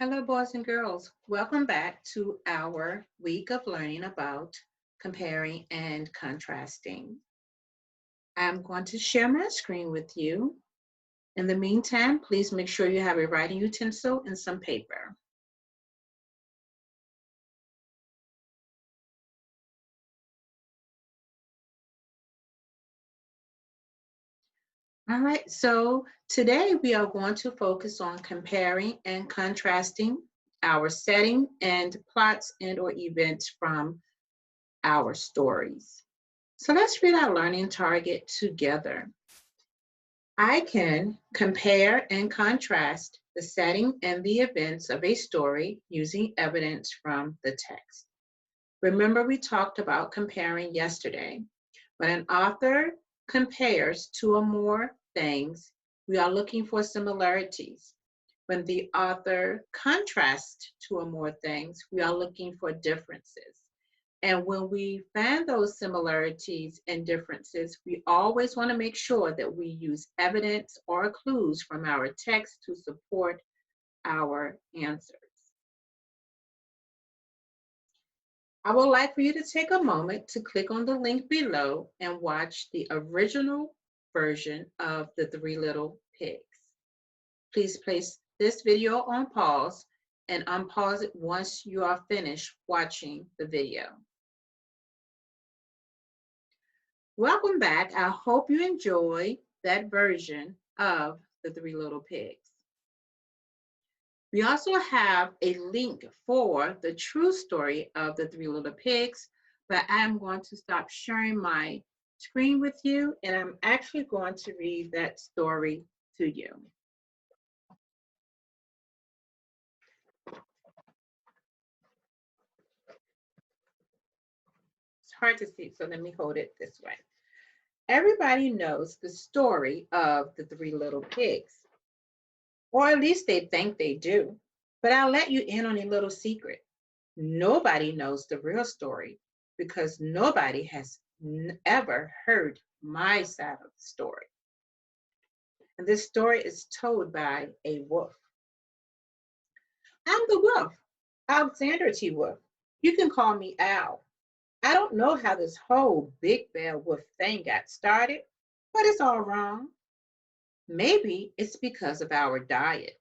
Hello, boys and girls. Welcome back to our week of learning about comparing and contrasting. I'm going to share my screen with you. In the meantime, please make sure you have a writing utensil and some paper. All right, so today we are going to focus on comparing and contrasting our setting and plots and or events from our stories. So let's read our learning target together. I can compare and contrast the setting and the events of a story using evidence from the text. Remember, we talked about comparing yesterday. When an author compares two or more things, we are looking for similarities. When the author contrasts two or more things, we are looking for differences. And when we find those similarities and differences, we always want to make sure that we use evidence or clues from our text to support our answers. I would like for you to take a moment to click on the link below and watch the original version of the Three Little Pigs. Please place this video on pause and unpause it once you are finished watching the video. Welcome back. I hope you enjoy that version of the Three Little Pigs. We also have a link for the true story of the Three Little Pigs, but I'm going to stop sharing my screen with you, and I'm actually going to read that story to you. It's hard to see, so let me hold it this way. Everybody knows the story of the Three Little Pigs, or at least they think they do. But I'll let you in on a little secret. Nobody knows the real story because nobody has ever heard my side of the story. And this story is told by a wolf. I'm the wolf, Alexander T. Wolf. You can call me Al. I don't know how this whole big bad wolf thing got started, but it's all wrong. Maybe it's because of our diet.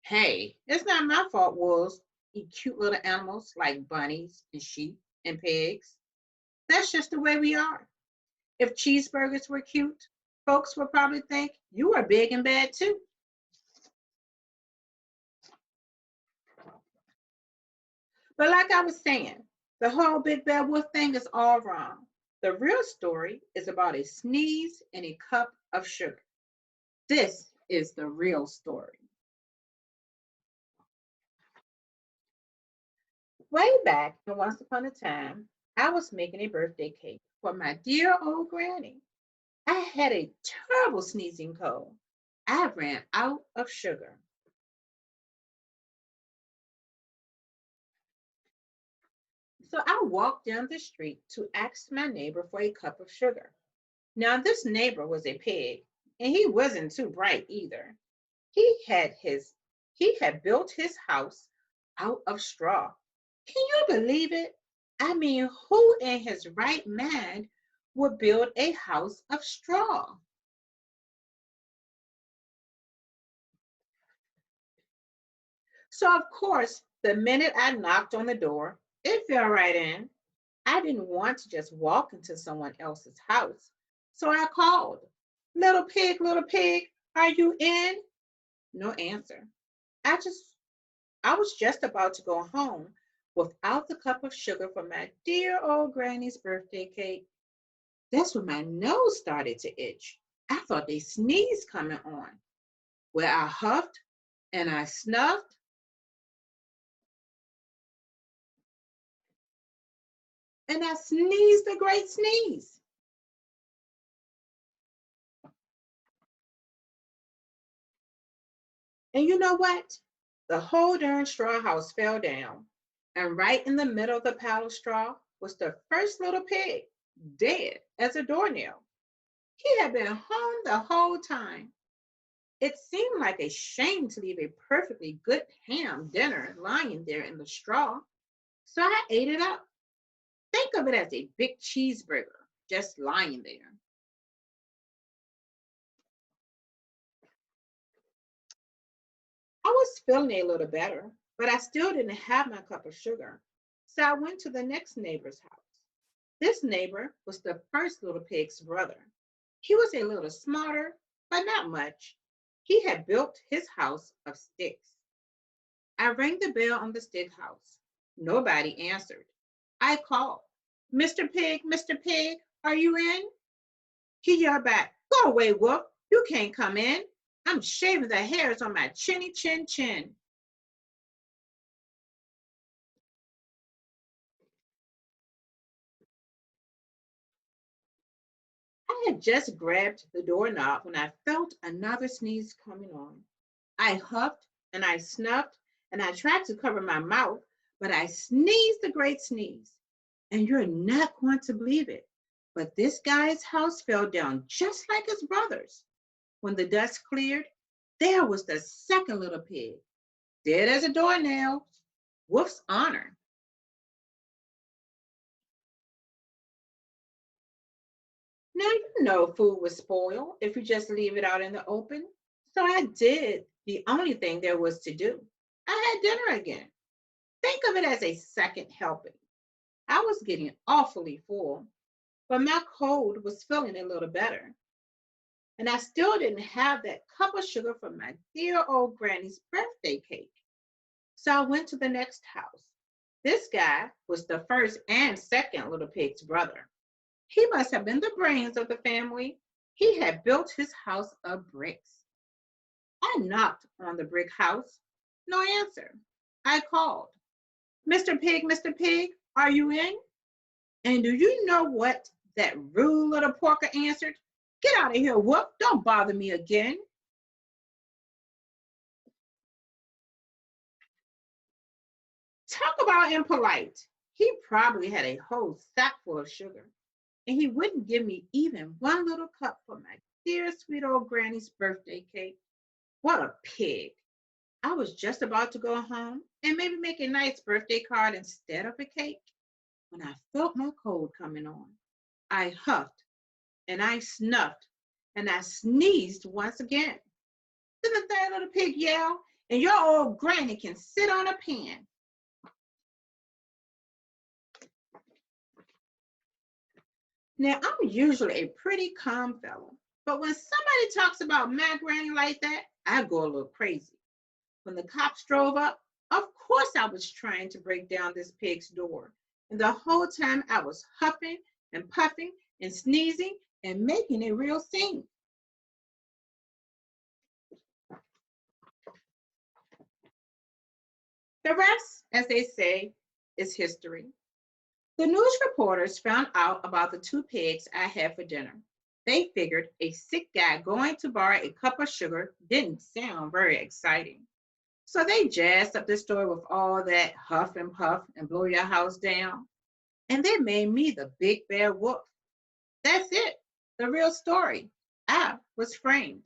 Hey, it's not my fault wolves eat cute little animals like bunnies and sheep and pigs. That's just the way we are. If cheeseburgers were cute, folks would probably think you are big and bad too. But like I was saying, the whole big bad wolf thing is all wrong. The real story is about a sneeze and a cup of sugar. This is the real story. Way back and once upon a time, I was making a birthday cake for my dear old granny. I had a terrible sneezing cold. I ran out of sugar. So I walked down the street to ask my neighbor for a cup of sugar. Now, this neighbor was a pig, and he wasn't too bright either. He had his he had built his house out of straw. Can you believe it? I mean, who in his right mind would build a house of straw? So, of course, the minute I knocked on the door, it fell right in. I didn't want to just walk into someone else's house. So I called, little pig, are you in? No answer. I just, I was just about to go home without the cup of sugar for my dear old granny's birthday cake. That's when my nose started to itch. I thought they sneezed coming on. Well, I huffed and I snuffed and I sneezed a great sneeze. And you know what? The whole darn straw house fell down. And right in the middle of the pile of straw was the first little pig, dead as a doornail. He had been home the whole time. It seemed like a shame to leave a perfectly good ham dinner lying there in the straw, so I ate it up. Think of it as a big cheeseburger just lying there. I was feeling a little better, but I still didn't have my cup of sugar. So I went to the next neighbor's house. This neighbor was the first little pig's brother. He was a little smarter, but not much. He had built his house of sticks. I rang the bell on the stick house. Nobody answered. I called, Mr. Pig, are you in? He yelled back, Go away, Wolf. You can't come in. I'm shaving the hairs on my chinny chin chin. I had just grabbed the doorknob when I felt another sneeze coming on. I huffed and I snuffed and I tried to cover my mouth, but I sneezed a great sneeze. And you're not going to believe it, but this guy's house fell down just like his brother's. When the dust cleared, there was the second little pig, dead as a doornail. Wolf's honor. Now you know food will spoil if you just leave it out in the open. So I did the only thing there was to do. I had dinner again. Think of it as a second helping. I was getting awfully full, but my cold was feeling a little better. And I still didn't have that cup of sugar from my dear old granny's birthday cake. So I went to the next house. This guy was the first and second little pig's brother. He must have been the brains of the family. He had built his house of bricks. I knocked on the brick house. No answer. I called, Mr. Pig, are you in? And do you know what that rude little porker answered? Get out of here, Whoop. Don't bother me again. Talk about impolite. He probably had a whole sack full of sugar, and he wouldn't give me even one little cup for my dear sweet old granny's birthday cake. What a pig. I was just about to go home and maybe make a nice birthday card instead of a cake when I felt my cold coming on. I huffed and I snuffed and I sneezed once again. Then the third little pig yelled, and your old granny can sit on a pan. Now, I'm usually a pretty calm fellow, but when somebody talks about my granny like that, I go a little crazy. When the cops drove up, of course I was trying to break down this pig's door. And the whole time I was huffing and puffing and sneezing and making a real scene. The rest, as they say, is history. The news reporters found out about the two pigs I had for dinner. They figured a sick guy going to borrow a cup of sugar didn't sound very exciting. So they jazzed up the story with all that huff and puff and blow your house down. And they made me the big bad wolf. That's it, the real story. I was framed.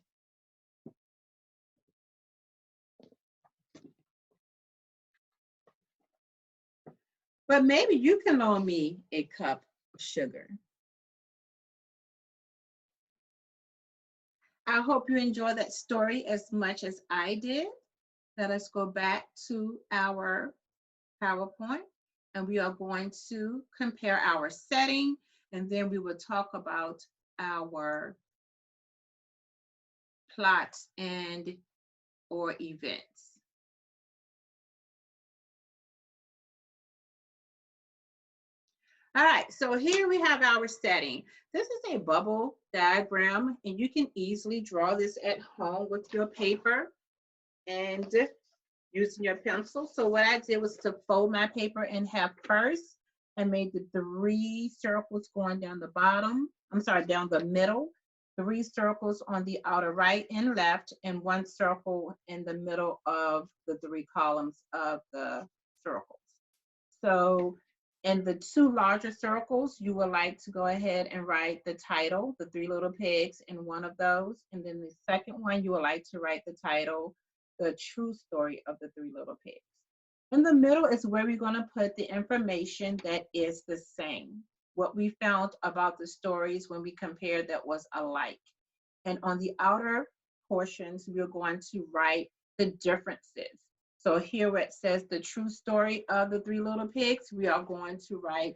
But maybe you can loan me a cup of sugar. I hope you enjoyed that story as much as I did. Let us go back to our PowerPoint and we are going to compare our setting and then we will talk about our plots and or events. All right, so here we have our setting. This is a bubble diagram and you can easily draw this at home with your paper and using your pencil. So what I did was to fold my paper in half first and made the three circles going down the bottom. I'm sorry, down the middle. Three circles on the outer right and left, and one circle in the middle of the three columns of the circles. So In the two larger circles, you would like to go ahead and write the title, The Three Little Pigs, in one of those. And then the second one, you would like to write the title, The True Story of the Three Little Pigs. In the middle is where we're going to put the information that is the same. What we found about the stories when we compared that was alike. And on the outer portions, we're going to write the differences. So here where it says the true story of the Three Little Pigs, we are going to write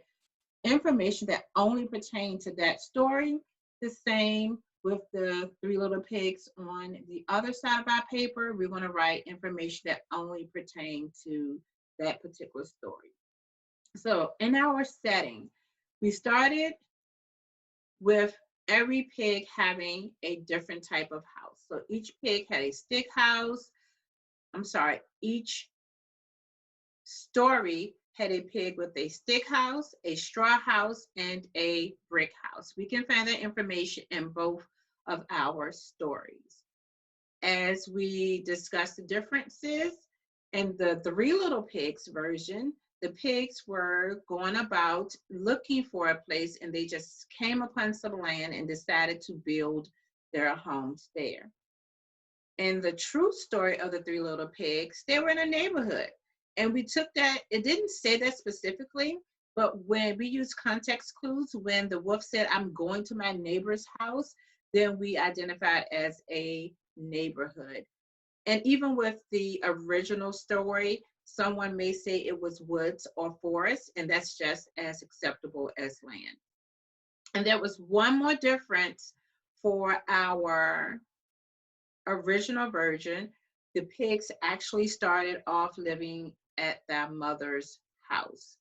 information that only pertain to that story. The same with the Three Little Pigs on the other side of our paper, we're going to write information that only pertain to that particular story. So in our setting, we started with every pig having a different type of house. So each pig had a stick house. Each story had a pig with a stick house, a straw house, and a brick house. We can find that information in both of our stories. As we discuss the differences, in the Three Little Pigs version, the pigs were going about looking for a place and they just came upon some land and decided to build their homes there. In the true story of the Three Little Pigs, they were in a neighborhood. And we took that, it didn't say that specifically, but when we use context clues, when the wolf said, I'm going to my neighbor's house, then we identified as a neighborhood. And even with the original story, someone may say it was woods or forest, and that's just as acceptable as land. And there was one more difference for our original version. The pigs actually started off living at their mother's house.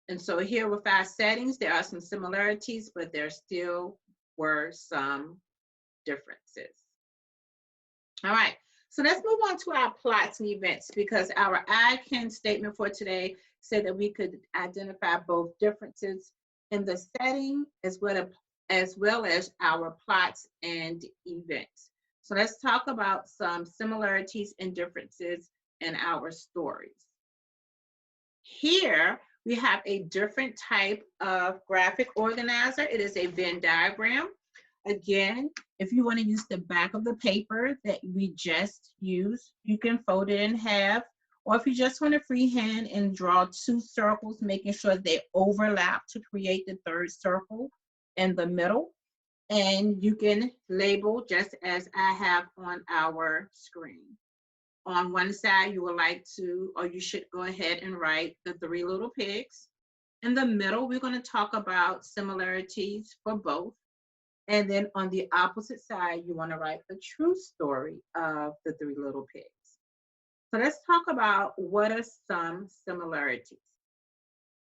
And so here with our settings, there are some similarities, but there still were some differences. All right, so let's move on to our plots and events, because our I can statement for today said that we could identify both differences in the setting as well as our plots and events. So let's talk about some similarities and differences in our stories. Here we have a different type of graphic organizer. It is a Venn diagram. Again, if you want to use the back of the paper that we just used, you can fold it in half. Or if you just want to freehand and draw two circles, making sure they overlap to create the third circle in the middle. And you can label just as I have on our screen. On one side, you would like to, or you should go ahead and write the Three Little Pigs. In the middle, we're going to talk about similarities for both. And then on the opposite side, you want to write the true story of the Three Little Pigs. So let's talk about what are some similarities.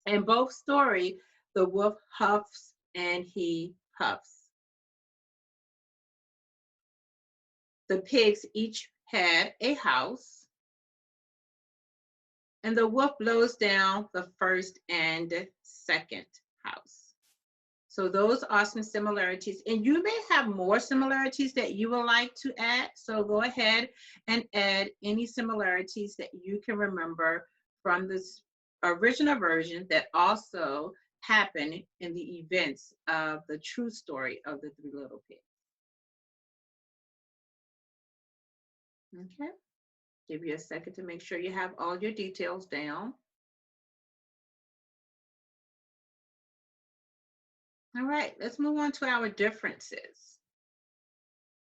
In both stories, the wolf huffs and he puffs. The pigs each had a house, and the wolf blows down the first and second house. So those are some similarities, and you may have more similarities that you would like to add. So go ahead and add any similarities that you can remember from this original version that also happened in the events of the true story of the Three Little Pigs. Okay, give you a second to make sure you have all your details down. All right, let's move on to our differences.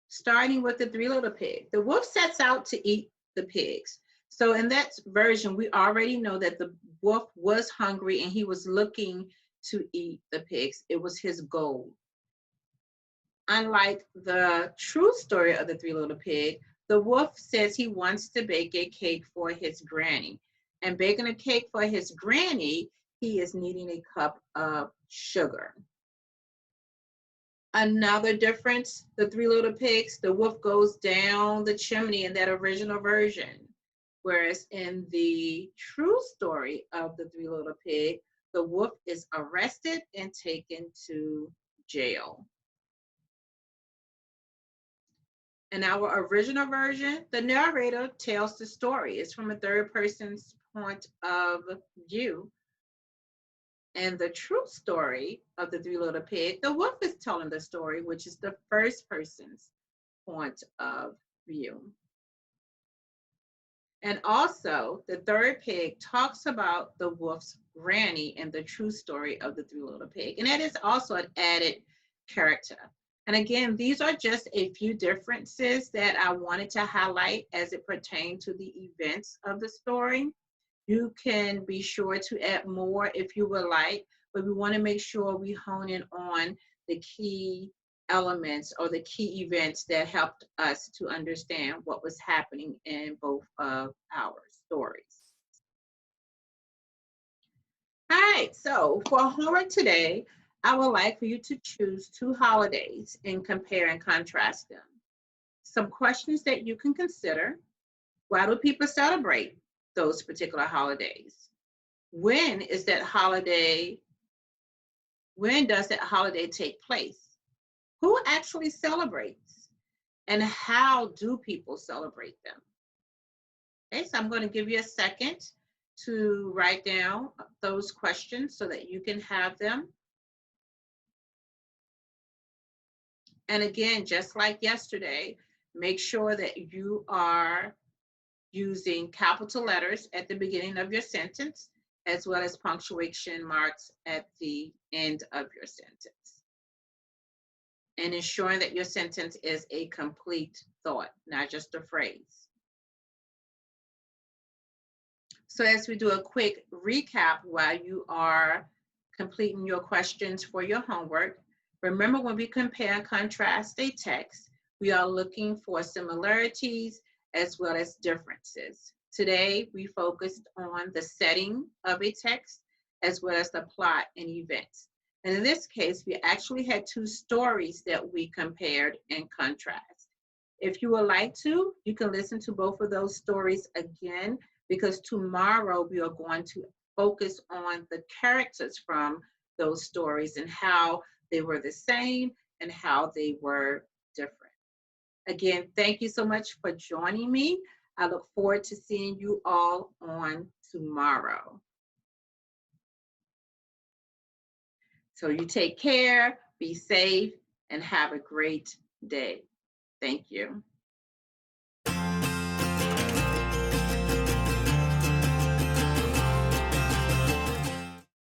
Starting with the Three Little Pigs. The wolf sets out to eat the pigs. So in that version, we already know that the wolf was hungry and he was looking to eat the pigs. It was his goal. Unlike the true story of the Three Little Pigs, the wolf says he wants to bake a cake for his granny. And baking a cake for his granny, he is needing a cup of sugar. Another difference, the Three Little Pigs, the wolf goes down the chimney in that original version. Whereas in the true story of the Three Little Pigs, the wolf is arrested and taken to jail. In our original version, the narrator tells the story. It's from a third person's point of view. And the true story of the Three Little Pig, the wolf is telling the story, which is the first person's point of view. And also, the third pig talks about the wolf's granny and the true story of the Three Little Pig. And that is also an added character. And again, these are just a few differences that I wanted to highlight as it pertains to the events of the story. You can be sure to add more if you would like, but we want to make sure we hone in on the key elements or the key events that helped us to understand what was happening in both of our stories. All right, so for homework today, I would like for you to choose 2 holidays and compare and contrast them. Some questions that you can consider. Why do people celebrate those particular holidays? When is that holiday? When does that holiday take place? Who actually celebrates? And how do people celebrate them? Okay, so I'm going to give you a second to write down those questions so that you can have them. And again, just like yesterday, make sure that you are using capital letters at the beginning of your sentence, as well as punctuation marks at the end of your sentence. And ensuring that your sentence is a complete thought, not just a phrase. So as we do a quick recap while you are completing your questions for your homework, remember when we compare and contrast a text, we are looking for similarities as well as differences. Today, we focused on the setting of a text as well as the plot and events. And in this case, we actually had 2 stories that we compared and contrast. If you would like to, you can listen to both of those stories again, because tomorrow we are going to focus on the characters from those stories and how they were the same and how they were different. Again, thank you so much for joining me. I look forward to seeing you all on tomorrow. So you take care, be safe, and have a great day. Thank you.